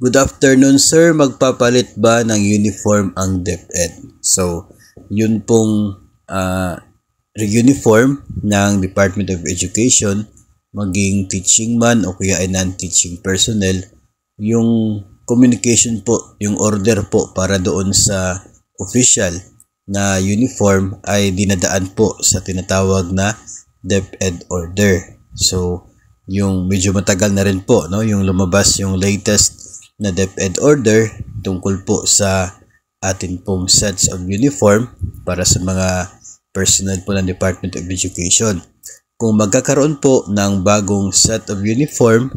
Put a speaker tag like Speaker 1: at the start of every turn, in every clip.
Speaker 1: Good afternoon sir, magpapalit ba ng uniform ang DepEd? So, yun pong uniform ng Department of Education, maging teaching man o kaya ay non-teaching personnel, yung communication po, yung order po para doon sa official na uniform ay dinadaan po sa tinatawag na DepEd order. So, yung medyo matagal na rin po, no, yung lumabas yung latest na DepEd order tungkol po sa atin pong sets of uniform para sa mga personnel po ng Department of Education. Kung magkakaroon po ng bagong set of uniform,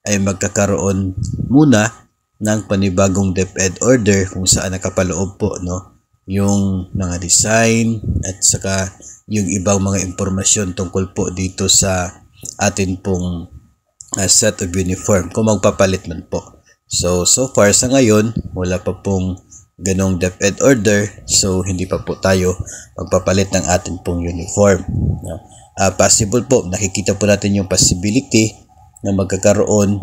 Speaker 1: ay magkakaroon muna ng panibagong DepEd order kung saan nakapaloob po, no, yung mga design at saka yung ibang mga impormasyon tungkol po dito sa atin pong set of uniform kung magpapalit man po. So far sa ngayon, wala pa pong ganong DepEd order, so hindi pa po tayo magpapalit ng atin pong uniform. Possible po, nakikita po natin yung possibility na magkakaroon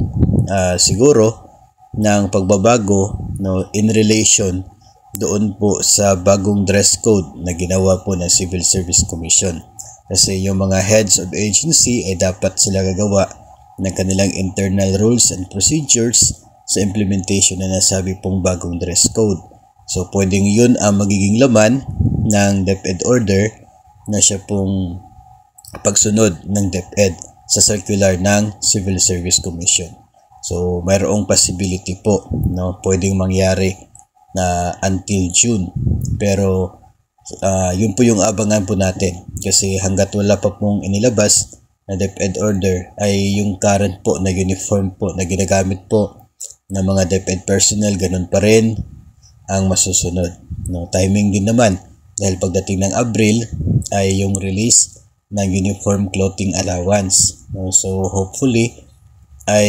Speaker 1: siguro ng pagbabago, no, in relation doon po sa bagong dress code na ginawa po ng Civil Service Commission. Kasi yung mga heads of agency ay dapat sila gagawa ng kanilang internal rules and procedures sa implementation na nasabi pong bagong dress code. So, pwedeng yun ang magiging laman ng DepEd order na siya pong pagsunod ng DepEd sa circular ng Civil Service Commission. So, mayroong possibility po, no, pwedeng mangyari na until June. Pero, yun po yung abangan po natin. Kasi hanggat wala pa pong inilabas na DepEd order ay yung current po na uniform po na ginagamit po ng mga DepEd personnel, ganun pa rin ang masusunod. No, timing din naman dahil pagdating ng Abril ay yung release ng uniform clothing allowance. No, so hopefully ay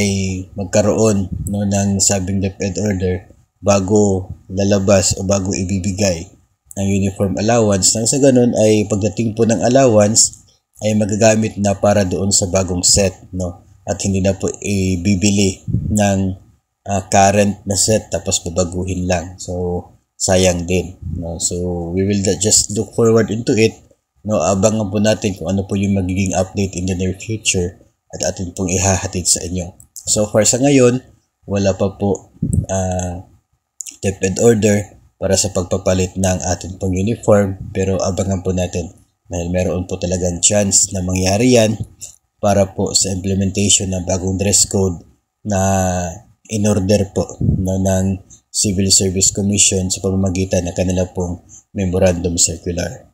Speaker 1: magkaroon, no, ng sabing DepEd order bago lalabas o bago ibibigay ang uniform allowance. Nang sa ganun ay pagdating po ng allowance ay magagamit na para doon sa bagong set, no, at hindi na po ibibili ng current na set tapos babaguhin lang. So sayang din, no? So we will just look forward into it, no? Abangan po natin kung ano po yung magiging update in the near future at atin pong ihahatid sa inyo. So far sa ngayon, wala pa po DepEd order para sa pagpapalit ng atin pong uniform, pero abangan po natin dahil meron po talagang chance na mangyari yan para po sa implementation ng bagong dress code na in-order po, no, ng Civil Service Commission sa pamamagitan ng kanila pong memorandum circular.